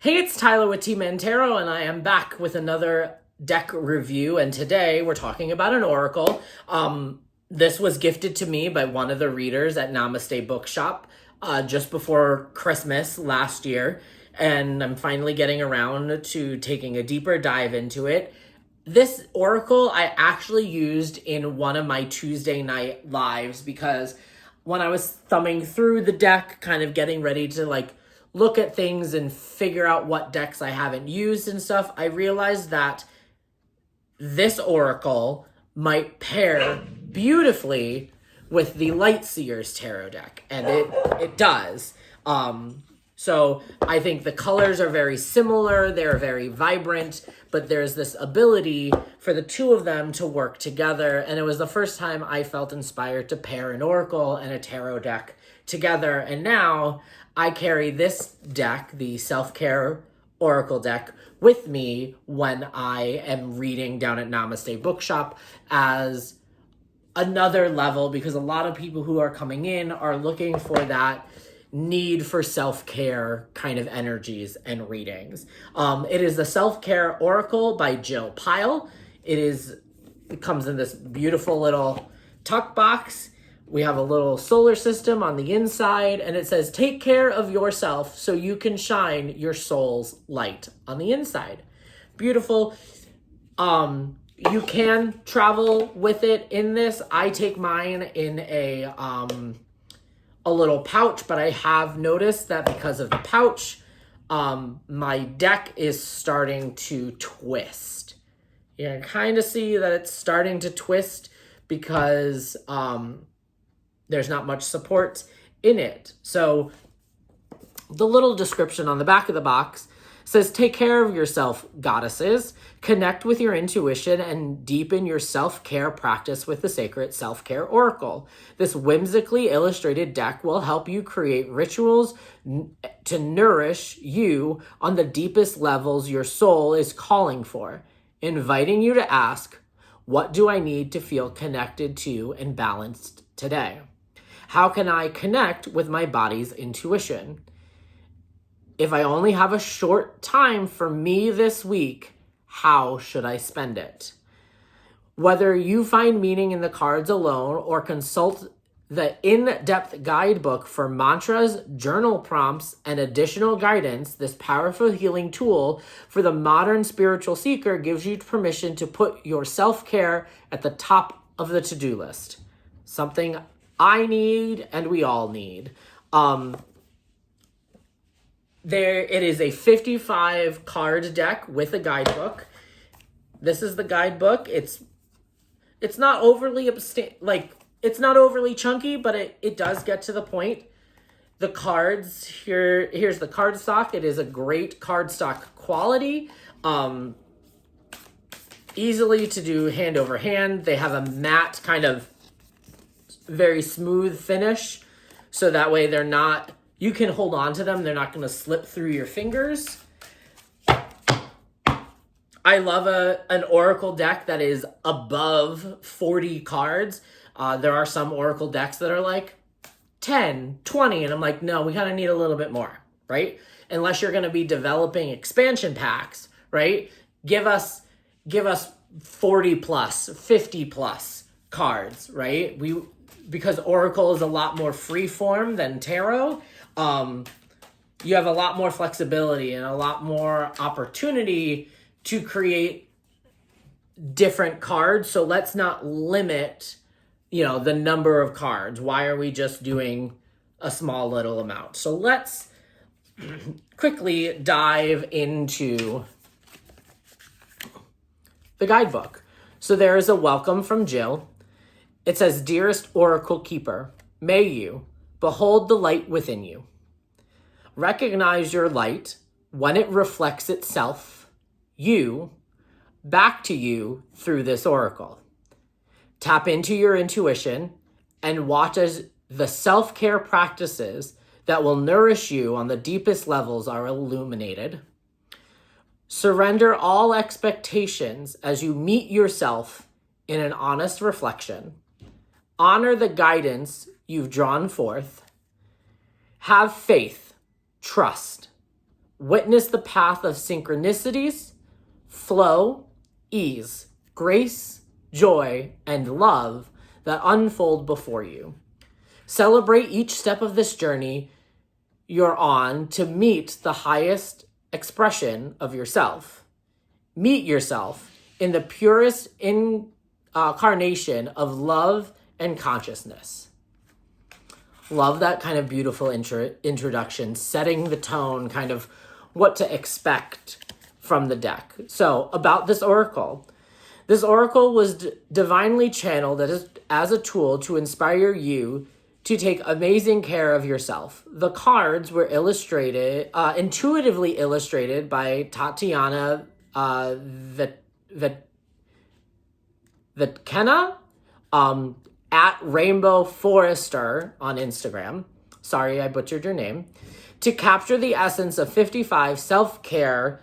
Hey, it's Tyler with T-Mann Tarot, and I am back with another deck review, and today we're talking about an oracle. This was gifted to me by one of the readers at Namaste Bookshop just before Christmas last year, and I'm finally getting around to taking a deeper dive into it. This oracle I actually used in one of my Tuesday night lives because when I was thumbing through the deck, kind of getting ready to look at things and figure out what decks I haven't used and stuff, I realized that this oracle might pair beautifully with the Lightseer's tarot deck, and it does. So I think the colors are very similar, they're very vibrant, but there's this ability for the two of them to work together, and it was the first time I felt inspired to pair an oracle and a tarot deck together, and now I carry this deck, the Self-Care Oracle deck, with me when I am reading down at Namaste Bookshop as another level, because a lot of people who are coming in are looking for that need for self-care kind of energies and readings. It is the Self-Care Oracle by Pyle. It comes in this beautiful little tuck box. We have a little solar system on the inside, and it says, take care of yourself so you can shine your soul's light on the inside. Beautiful. You can travel with it in this. I take mine in a little pouch, but I have noticed that because of the pouch, my deck is starting to twist. You can kind of see that it's starting to twist because there's not much support in it. So the little description on the back of the box says, take care of yourself, goddesses. Connect with your intuition and deepen your self-care practice with the sacred Self-Care Oracle. This whimsically illustrated deck will help you create rituals to nourish you on the deepest levels your soul is calling for, inviting you to ask, what do I need to feel connected to and balanced today? How can I connect with my body's intuition? If I only have a short time for me this week, how should I spend it? Whether you find meaning in the cards alone or consult the in-depth guidebook for mantras, journal prompts, and additional guidance, this powerful healing tool for the modern spiritual seeker gives you permission to put your self-care at the top of the to-do list. Something I need and we all need. It is a 55 card deck with a guidebook. This is the guidebook. It's not overly it's not overly chunky, but it does get to the point. The cards here's the cardstock. It is a great cardstock quality. Easily to do hand over hand. They have a matte kind of very smooth finish, so that way you can hold on to them. They're not going to slip through your fingers. I love an oracle deck that is above 40 cards. There are some oracle decks that are like 10, 20, and I'm like, no, we kind of need a little bit more, right? Unless you're going to be developing expansion packs, right? Give us 40 plus, 50 plus cards, right? Because oracle is a lot more free form than tarot. You have a lot more flexibility and a lot more opportunity to create different cards. So let's not limit, the number of cards. Why are we just doing a small little amount? So let's quickly dive into the guidebook. So there is a welcome from Jill. It says, dearest Oracle Keeper, may you behold the light within you. Recognize your light when it reflects itself, back to you through this oracle. Tap into your intuition and watch as the self-care practices that will nourish you on the deepest levels are illuminated. Surrender all expectations as you meet yourself in an honest reflection. Honor the guidance you've drawn forth. Have faith, trust, Witness the path of synchronicities, flow, ease, grace, joy, and love that unfold before you. Celebrate each step of this journey you're on to meet the highest expression of yourself. Meet yourself in the purest incarnation of love and consciousness. Love that kind of beautiful introduction, setting the tone, kind of what to expect from the deck. So, about this oracle. This oracle was divinely channeled as a tool to inspire you to take amazing care of yourself. The cards were intuitively illustrated by Tatiana Vitkena at Rainbow Forester on Instagram. Sorry, I butchered your name. To capture the essence of 55 self-care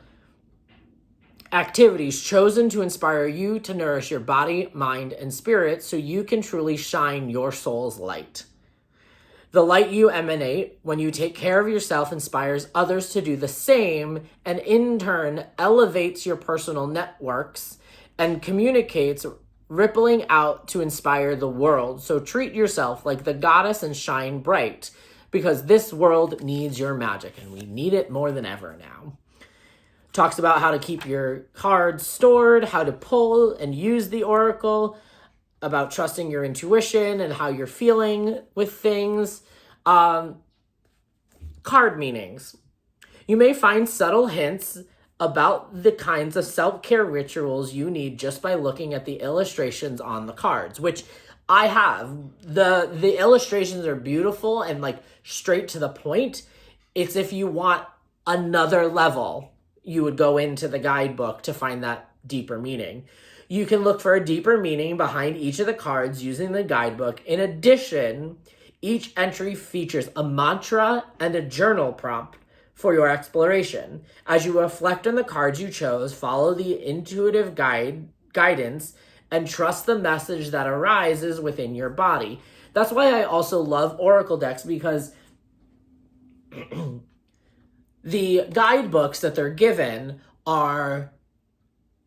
activities chosen to inspire you to nourish your body, mind, and spirit so you can truly shine your soul's light. The light you emanate when you take care of yourself inspires others to do the same, and in turn elevates your personal networks and communicates, rippling out to inspire the world. So treat yourself like the goddess and shine bright, because this world needs your magic, and we need it more than ever now. Talks about how to keep your cards stored, how to pull and use the oracle, about trusting your intuition and how you're feeling with things. Card meanings. You may find subtle hints about the kinds of self-care rituals you need just by looking at the illustrations on the cards, which I have. The illustrations are beautiful and like straight to the point. It's if you want another level, you would go into the guidebook to find that deeper meaning. You can look for a deeper meaning behind each of the cards using the guidebook. In addition, each entry features a mantra and a journal prompt for your exploration. As you reflect on the cards you chose, follow the intuitive guidance and trust the message that arises within your body. That's why I also love oracle decks, because the guidebooks that they're given are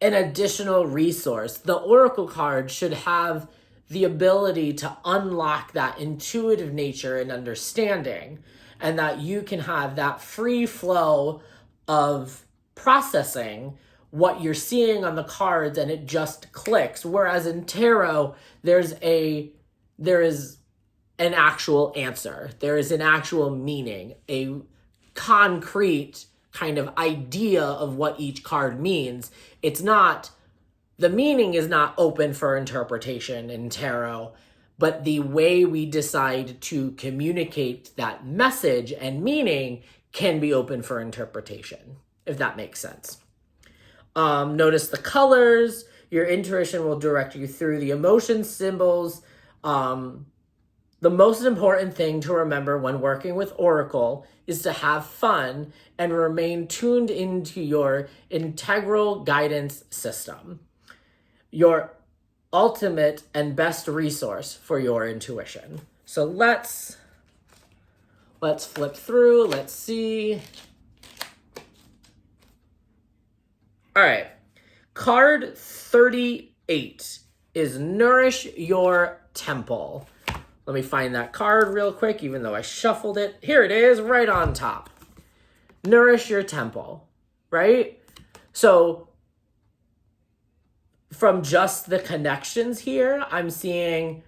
an additional resource. The oracle card should have the ability to unlock that intuitive nature and understanding, and that you can have that free flow of processing what you're seeing on the cards and it just clicks. Whereas in tarot, there is an actual answer. There is an actual meaning, a concrete kind of idea of what each card means. The meaning is not open for interpretation in tarot, but the way we decide to communicate that message and meaning can be open for interpretation, if that makes sense. Notice the colors. Your intuition will direct you through the emotion symbols. The most important thing to remember when working with oracle is to have fun and remain tuned into your integral guidance system, your ultimate and best resource for your intuition. So let's flip through. Let's see. All right. Card 38 is Nourish Your Temple. Let me find that card real quick, even though I shuffled it. Here it is, right on top. Nourish your temple, right? So from just the connections here, I'm seeing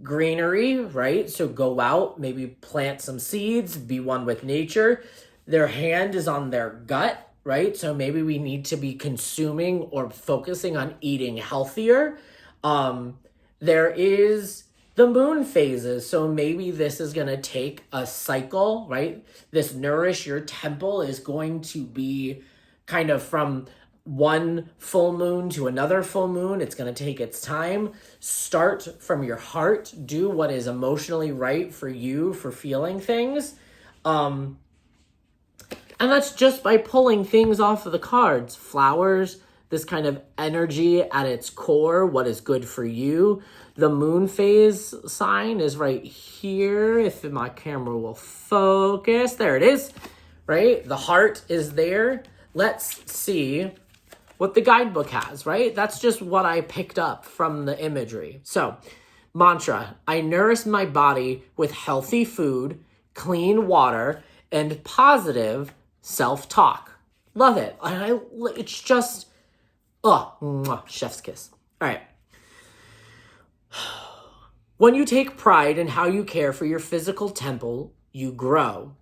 greenery, right? So go out, maybe plant some seeds, be one with nature. Their hand is on their gut, right? So maybe we need to be consuming or focusing on eating healthier. There is the moon phases. So maybe this is going to take a cycle, right? This Nourish Your Temple is going to be kind of from one full moon to another full moon. It's going to take its time. Start from your heart. Do what is emotionally right for you for feeling things. And that's just by pulling things off of the cards. Flowers, this kind of energy at its core, what is good for you. The moon phase sign is right here. If my camera will focus, there it is. right? The heart is there. Let's see what the guidebook has, right? That's just what I picked up from the imagery. So, mantra, I nourish my body with healthy food, clean water, and positive self-talk. Love it. It's just, chef's kiss. All right. When you take pride in how you care for your physical temple, you grow.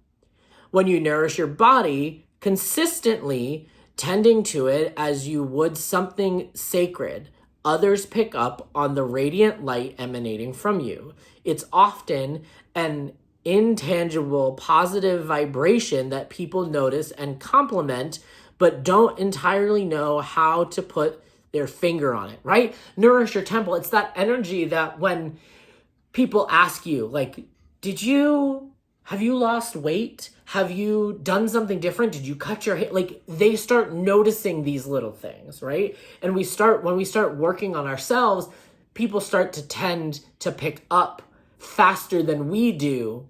When you nourish your body consistently, tending to it as you would something sacred, others pick up on the radiant light emanating from you. It's often an intangible positive vibration that people notice and compliment, but don't entirely know how to put their finger on it, right? Nourish your temple. It's that energy that when people ask you, like, have you lost weight? Have you done something different? Did you cut your hair? Like, they start noticing these little things, right? And when we start working on ourselves, people start to tend to pick up faster than we do,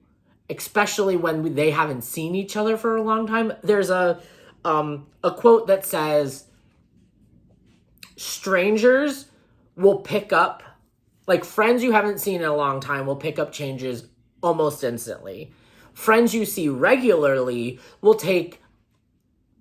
especially when they haven't seen each other for a long time. There's a quote that says, strangers will pick up, like friends you haven't seen in a long time will pick up changes almost instantly. Friends you see regularly will take,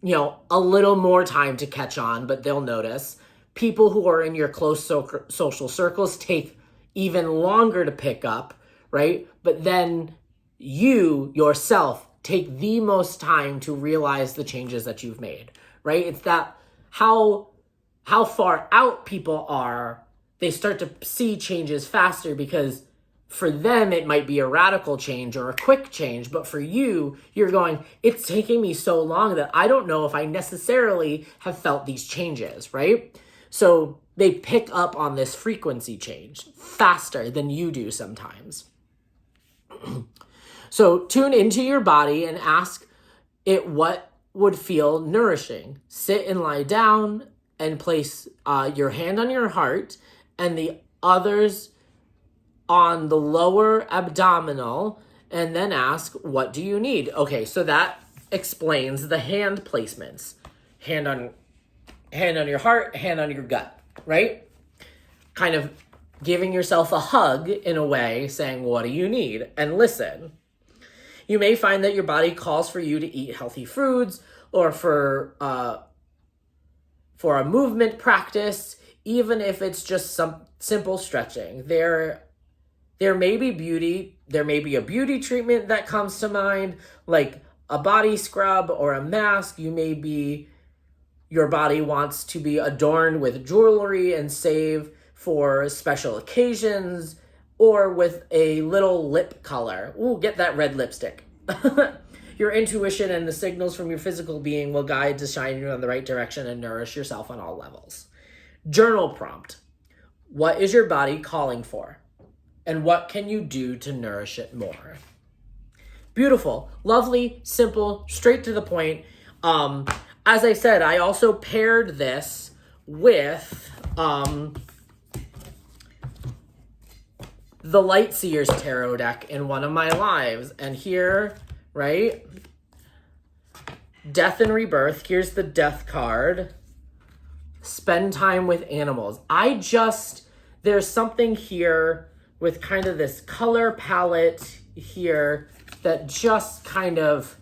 a little more time to catch on, but they'll notice. People who are in your close social circles take even longer to pick up, right? But then you yourself take the most time to realize the changes that you've made, right? It's that how far out people are, they start to see changes faster because for them, it might be a radical change or a quick change, but for you, you're going, it's taking me so long that I don't know if I necessarily have felt these changes, right? So they pick up on this frequency change faster than you do sometimes. So tune into your body and ask it what would feel nourishing. Sit and lie down and place your hand on your heart and the others on the lower abdominal, and then ask, what do you need? Okay, so that explains the hand placements. Hand on your heart, hand on your gut, right? Kind of giving yourself a hug in a way, saying, what do you need? And listen. You may find that your body calls for you to eat healthy foods or for a movement practice, even if it's just some simple stretching. There may be a beauty treatment that comes to mind, like a body scrub or a mask. Your body wants to be adorned with jewelry and save for special occasions, or with a little lip color. Ooh, get that red lipstick. Your intuition and the signals from your physical being will guide to shine you in the right direction and nourish yourself on all levels. Journal prompt. What is your body calling for? And what can you do to nourish it more? Beautiful, lovely, simple, straight to the point. As I said, I also paired this with the Lightseers Tarot deck in one of my lives. And here, right, Death and Rebirth. Here's the Death card. Spend time with animals. There's something here with kind of this color palette here that just kind of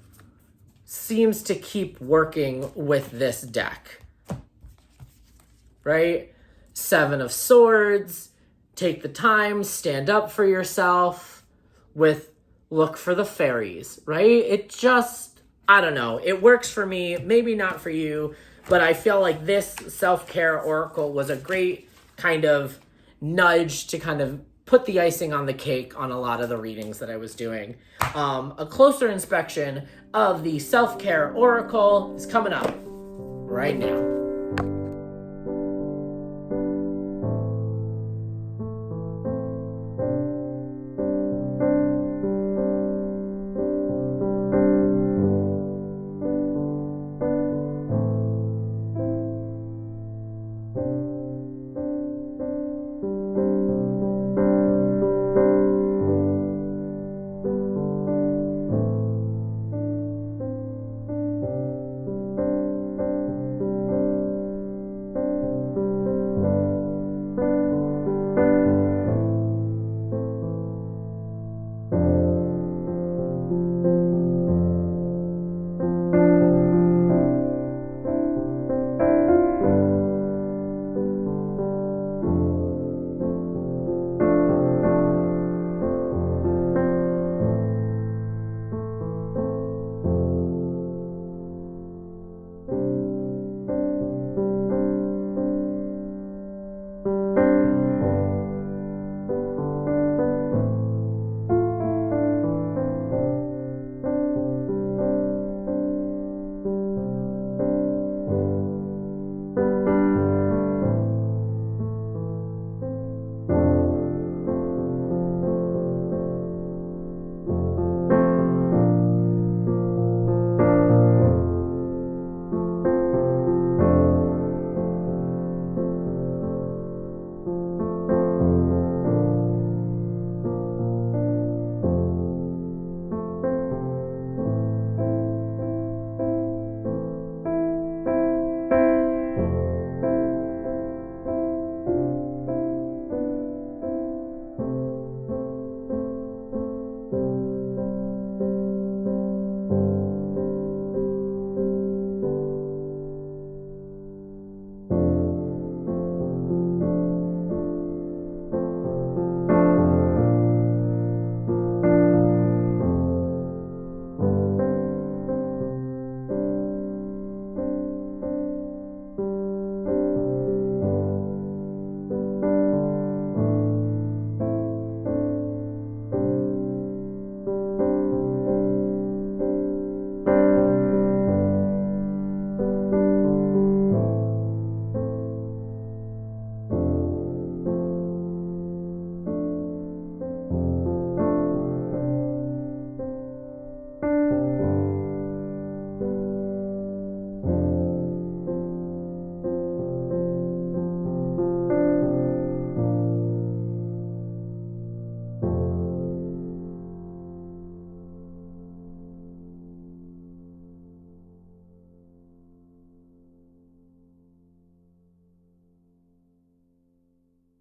seems to keep working with this deck, right? Seven of Swords, take the time, stand up for yourself, with look for the fairies, right? It just, I don't know, it works for me, maybe not for you, but I feel like this self-care oracle was a great kind of nudge to kind of put the icing on the cake on a lot of the readings that I was doing. A closer inspection of the self-care oracle is coming up right now.